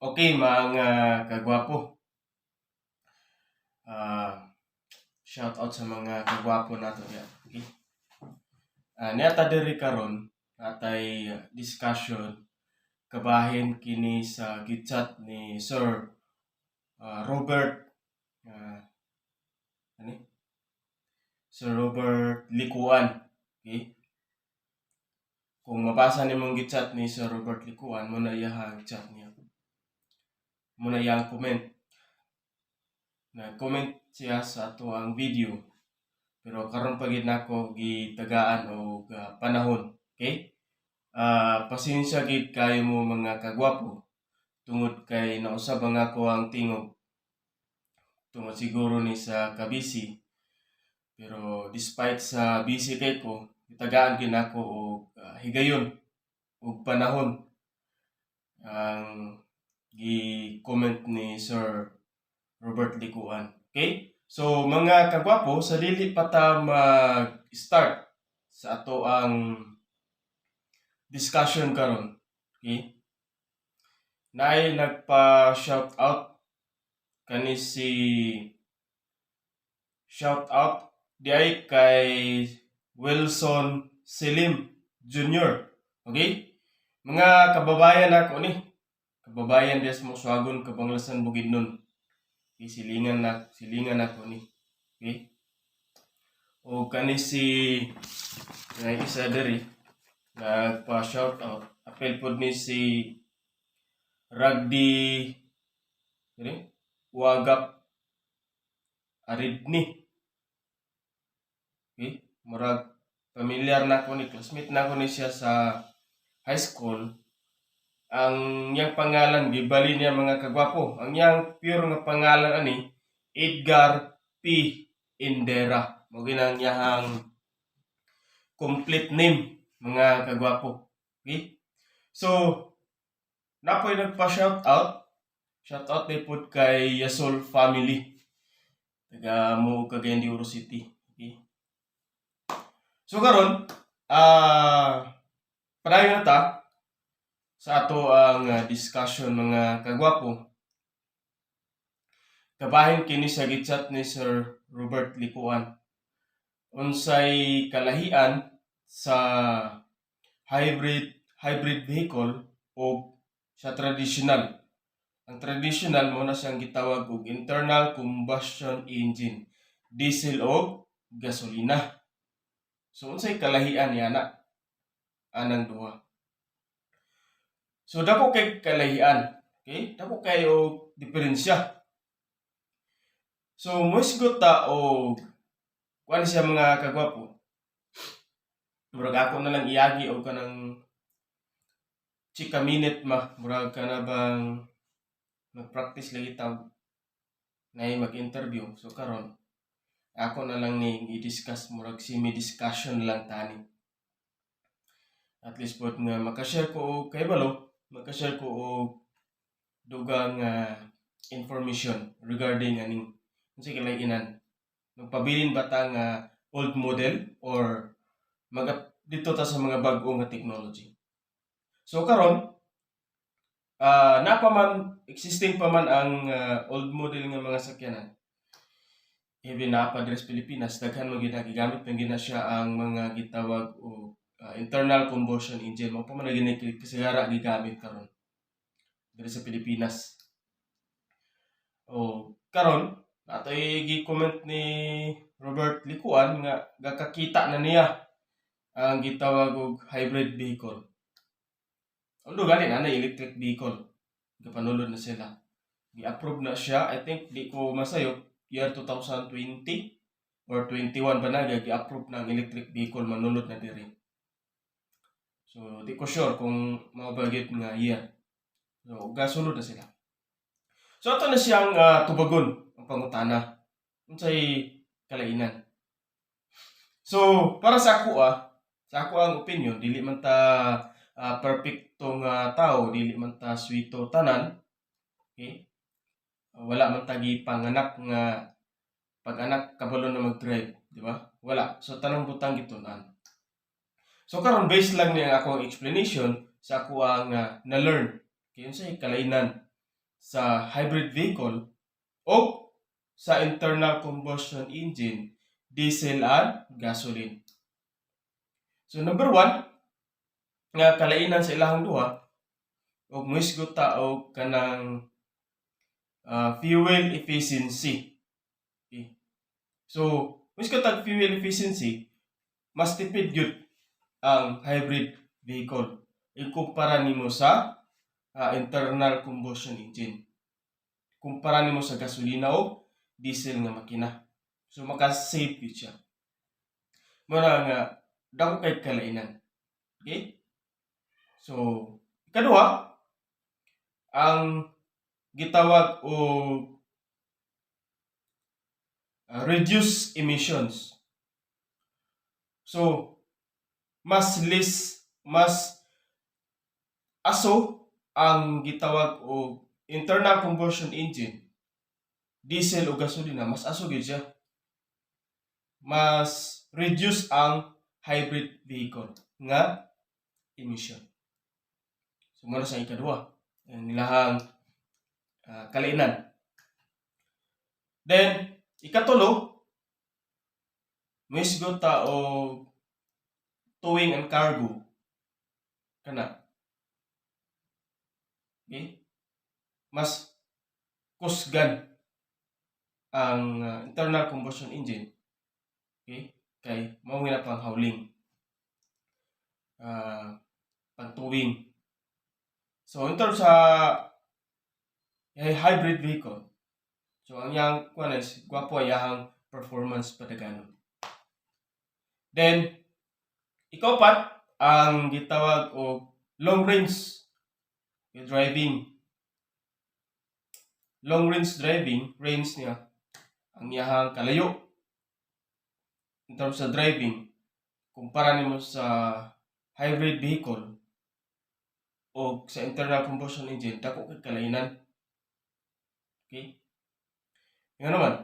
Okay, mga kagwapo. Shout out sa mga kagwapo nato diya. Okay. Niata diri karon atay discussion kabahin kini sa gichat ni Sir Robert uh, ani? Sir Robert Likuan. Okay? Kung mabasa nimong gichat ni Sir Robert Likuan, mo na iyang chat niya. Mo na iyang comment. Nag-comment siya sa ato ang video. Pero karon pa gid nako gitagaan og panahon. Okay? Pasensya gid kayo mo mga kagwapo tungod kay nausab ang ako ang tingog tungod siguro ni sa kabisi. Pero despite sa busy kay ko, gitagaan gid nako og higayon og panahon ang gi-comment ni Sir Robert Likuan. Okay? So mga kagwapo, sa dili pa ta mag-start sa ato ang discussion karon. Okay? Naay nagpa-shout out kani si shout out diay kay Wilson Selim Jr. Okay? Mga kababayan nako ni. Kababayan des mo suagon kabanglasan Bukidnon. Okay, silingan nako ni. Okay? O kani si isa diri nagpa-shout out. Apel pod ni si Ragdi Wagap Aridni. Okay? Murag familiar na ko ni, classmate na ko ni siya sa high school. Ang yang pangalan, gibali niya mga kagwapo. Ang yang pure nga pangalan ani, Edgar P. Indera. Mugin ang iyang complete name, mga kagwapo. Okay? So, napoy nagpa-shout out. Shout out ni pod kay Yasol family. Taga mo Cagayan de Oro City. Okay? So karon, padayon na ta sa ato ang discussion mga kagwapo. Kabahin kini sa gichat ni Sir Robert Likuan. Unsay kalahian sa hybrid vehicle o sa traditional. Ang traditional mo na siyang gitawag og internal combustion engine, diesel o gasolina. So unsay kalahian niya na anang duha. So dako kay kalahian, okay? Dako kay og diferensya. So moisgot ta og kuan siya mga kagwapo. Murag ako na lang iyagi og kanang chika minute murag ka na bang mag-practice lagi tawag na mag-interview. So karon ako na lang ni i-discuss murag semi-discussion lang tani. At least po nga makashare ko kay balo, makashare ko og dugang information regarding aning unsay kalahian. Magpabilin ba ta nga old model or dito ta sa mga bag-o nga technology. So karon existing pa man ang old model nga mga sakyanan. Even na pa diri sa Pilipinas, daghan mo ginagamit ng gina siya ang mga gitawag o internal combustion engine. Mo pa man gini kasigara gigamit karon diri sa Pilipinas. O karon atoy gi-comment ni Robert Likuan nga gakakita na niya ang gitawag og hybrid vehicle. Although gani na electric vehicle, gapanulod na sila. Gi-approve na siya, I think di ko masayo, year 2020 or 21 ba na gi-approve na ang electric vehicle manulod na diri. So di ko sure kung mabagit nga year. So gasunod na sila. So ato na siyang tubagon ang pangutana. Unsay kalainan. So para sa ako ang opinion, dili man ta perfecto nga tao, dili man ta swito tanan. Okay? Wala man ta gipanganak nga pag-anak kabalo na mag-drive, di ba? Wala. So tanang butang gitun-an. So karon based lang niya akong explanation sa ako ang na-learn. Okay, unsay kalainan sa hybrid vehicle o sa internal combustion engine, diesel and gasoline. So number 1 nga kalainan sa ilahang duha og muisgot ta og kanang fuel efficiency. Okay. So muisgot ta fuel efficiency, mas tipid gyud ang hybrid vehicle ikumpara nimo sa internal combustion engine. Kumpara nimo sa gasolina o diesel nga makina. So maka-save gyud siya. Muna nga dako kay kalainan. Okay? So ikaduha ang gitawag og reduce emissions. So mas aso ang gitawag og internal combustion engine, diesel o gasolina, mas aso gyud siya. Mas reduce ang hybrid vehicle nga emission. So muna sa ikaduha ang ilahang kalainan. Then ikatulo, misgo ta og towing and cargo kana. Okay? Mas kusgan ang internal combustion engine. Okay? Kay mao nga pang hauling. Pag-towing. So in terms sa hybrid vehicle, so ang yang kuan is gwapo yang performance padaganon. Then ikapat ang gitawag og long range driving. Long range driving, range niya ang iyahang kalayo in terms sa driving kumpara nimo sa hybrid vehicle o sa internal combustion engine, dako kay kalainan. Okay? Nga naman,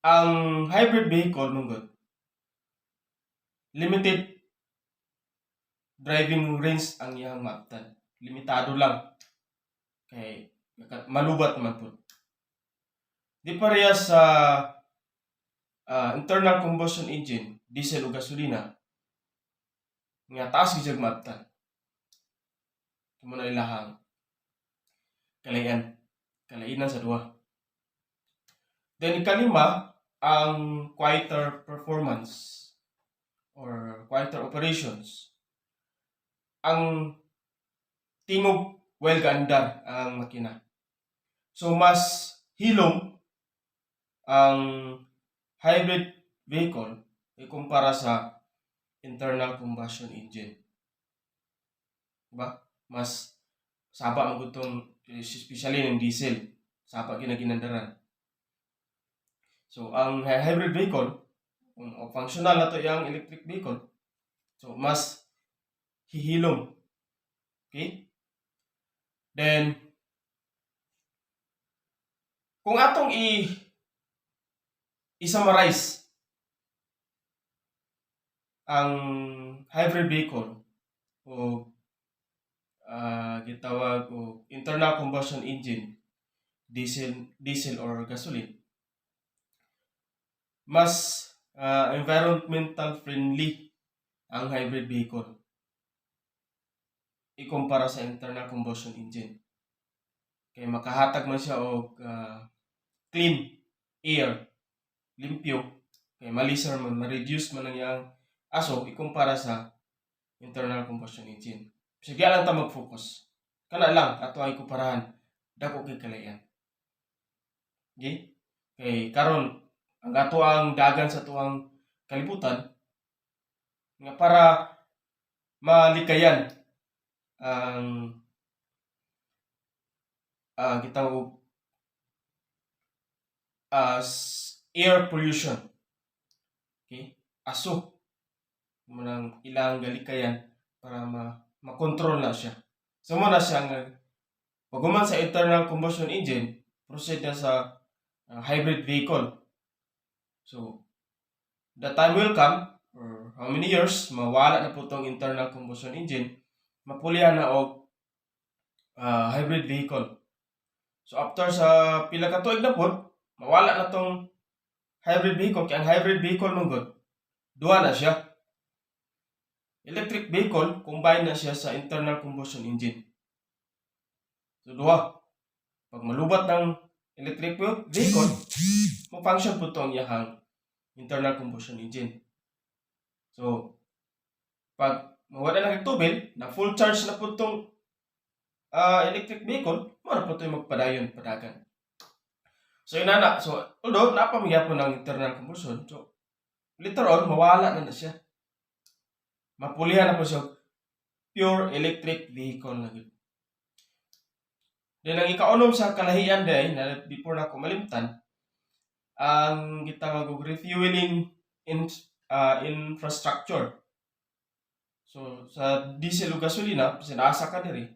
ang hybrid vehicle mungod limited driving range ang iyang maabtan. Limitado lang. Kay malubat naman po. Di pareha sa internal combustion engine, diesel o gasolina, nga taas gyud maabtan. Imo na ilahang kalainan sa duha. Then ikalima ang quieter performance or quieter operations. Ang tingog while gaandar ang makina. So mas hilom ang hybrid vehicle ikumpara sa internal combustion engine. Diba? Mas saba man gutong especially ng diesel, saba ginaginandaran. So ang hybrid vehicle o functional na to yung electric vehicle, so mas hihilom. Okay? Then kung atong i-summarize ang hybrid vehicle o gitawag o internal combustion engine, diesel or gasoline, mas environmental friendly ang hybrid vehicle ikumpara sa internal combustion engine. Kay makahatag man siya og clean air, limpyo, kay malisar man, ma-reduce man ang iyang aso ikumpara sa internal combustion engine. Sige lang ta mag-focus. Kana lang ato ang ikumparahan, dako kay kalayan. Okay? Kay karon ang ato ang dagan sa tuang kalibutan nga para malikayan ang gitawag air pollution. Okay? Aso munang ilang galikayan para makontrol na siya. So mo na siya nga paghuman sa internal combustion engine, proceed na sa hybrid vehicle. So the time will come, or how many years, mawala na po itong internal combustion engine, mapulihan na og hybrid vehicle. So after sa pila ka tuig na pod, mawala na tong hybrid vehicle kay ang hybrid vehicle manggod duha na siya. Electric vehicle combine na siya sa internal combustion engine. So duha. Pag malubat ng electric vehicle, mo-function po ito ang iyahang internal combustion engine. So, pag mawala na nagtubil, na full charge na po itong electric vehicle, mara po ito yung magpadayon, padagan. So, yun na. So, although, napamigya po ng internal combustion, so, later on, mawala na siya. Mapulihan na po siya pure electric vehicle na yun. Then, ang ikaunom sa kalahian day, na before na ko malimtan, ang gitawag og refueling infrastructure. So, sa diesel o gasolina, sinasa ka diri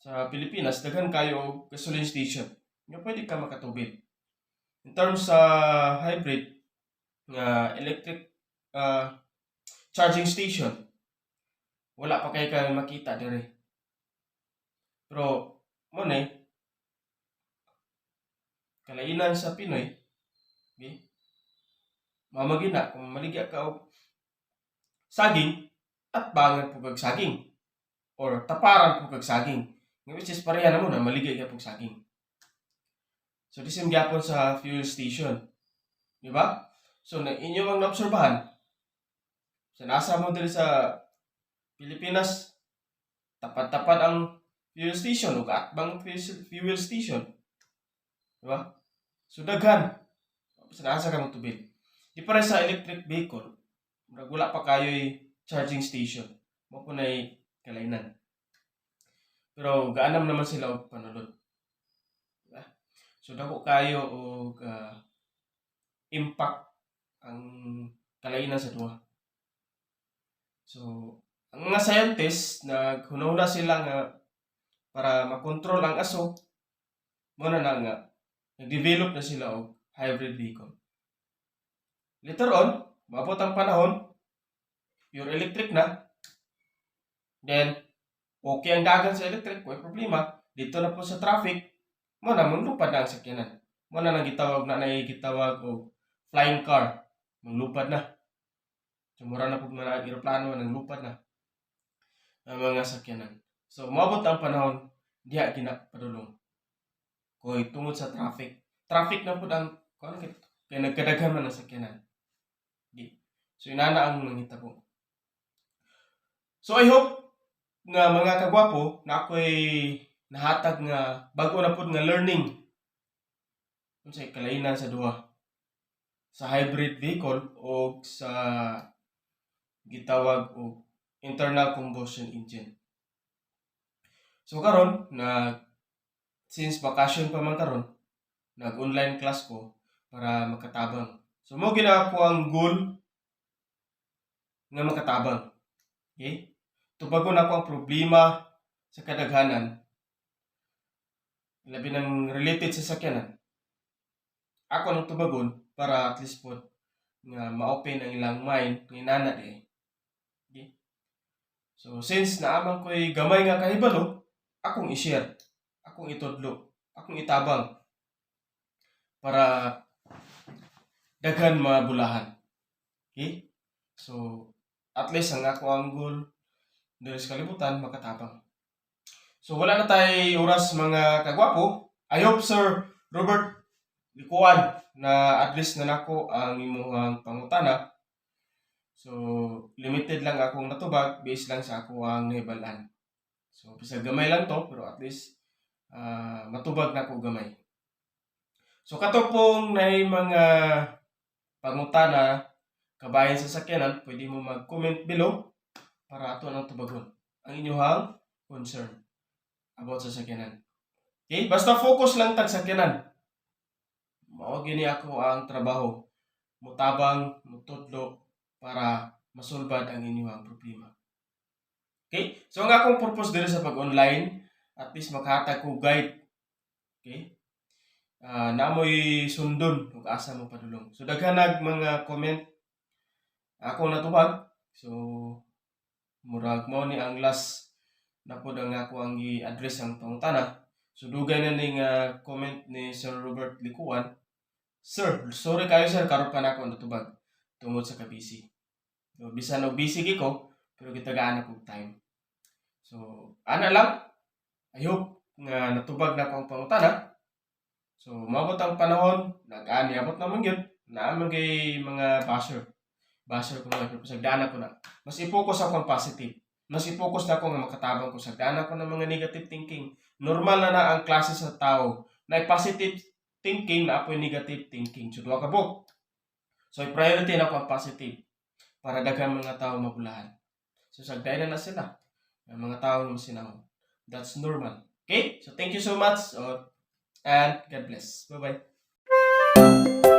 sa Pilipinas, daghan kayo og gasoline station. Nga pwede ka makatubig. In terms sa hybrid, nga electric charging station, wala pa kayo makita diri. Pero, muna kalainan sa Pinoy, okay? Mamagina kung maligya ka og saging at bangan po kag saging or taparan po kag saging, which is pareha na mo na maligay ka pog saging. So this is gyapon sa fuel station, di ba? So na inyo ang naobserbahan sa nasa mo diri sa Pilipinas, tapat-tapat ang fuel station ug atbang fuel station, di ba? So daghan sa nasa ka mo tubil. Di para sa electric vehicle, wala pa kayo'y charging station. Mo po na'y kalainan. Pero gaanam naman sila og panulod. Diba? So dako kayo og impact ang kalainan sa duha. So ang mga scientists naghunahuna sila nga para makontrol ang aso, mo na nga nag-develop na sila og hybrid vehicle. Later on, mabot ang panahon, pure electric na. Then, okay ang dagan sa electric, may problema. Dito na po sa traffic, mo na manglupad na ang sakyanan. Mo na nang gitawag o flying car. Manglupad na. Sumura na po mga aeroplano, nanglupad na ang mga sakyanan. So, mabot ang panahon, diha padulong. Kung tungod sa traffic. Traffic na po ang, kaya nagkadaghan man ang sakyanan. So, inana ang nangitabo. So, I hope nga mga kagwapo na ako'y nahatag nga bago na po nga learning kung sa kalainan sa duha. Sa hybrid vehicle o sa gitawag o internal combustion engine. So, karon since vacation pa man karon, nag-online class ko para makatabang. So, mo gina ko ang goal nga makatabang. Okay? Tubagon ako ang problema sa kadaghanan. Labi ng related sa sakyanan. Ako nang tubagon para at least po nga ma-open ang ilang mind ng inana di. Okay? So, since naamang ko'y gamay nga kahibalo, akong i-share, akong itudlo, akong itabang para daghan mabulahan. Okay? So, at least ang ako ang goal dahil sa kalibutan, makatabang. So, wala na tayo oras mga kagwapo. I hope Sir Robert Likuan na at least na nako ang imuhang pangutana. So, limited lang akong natubag based lang sa ako ang nahibalan. So, bisag gamay lang to, pero at least matubag na ko gamay. So, kato pong na mga pangutana kabayan sa sakyanan, pwede mo mag-comment below para ato nang tubagon ang inyong concern about sa sakyanan. Okay? Basta focus lang tag sakyanan. Mao gini ako ang trabaho. Mutabang, mutudlo para masulbad ang inyong problema. Okay? So ang akong purpose dito sa pag-online, at least makahatag ko guide. Okay? Namoy sundon kung asa mo padulong. So daghan mga comment ako natubag. So murag mo ni ang last na po ang ako ang i-address ang pangutana. So dugay na ning comment ni Sir Robert Likuan. Sir, sorry kayo sir, karon pa na ako natubag tungod sa kabisi. So, bisan og busy ko, pero gitagaan ako og time. So, ana lang. I hope nga natubag na akong pangutana. So, maabot ang panahon, nag-ani, abot naman yun, naamang kay mga basher. Basher ko na, pero sagdaan ako na. Mas i-focus ako ang positive. Mas i-focus na ako nga makatabang ko. Sagdaan ako ng mga negative thinking. Normal na ang klase sa tao. Na positive thinking na apoy negative thinking. So, duha ka book. So, i-priority na ako ang positive para daghang mga tao mabulahan. So, sagdayan na sila. Ang mga tao na masinahon. That's normal. Okay? So, thank you so much. And God bless. Bye-bye.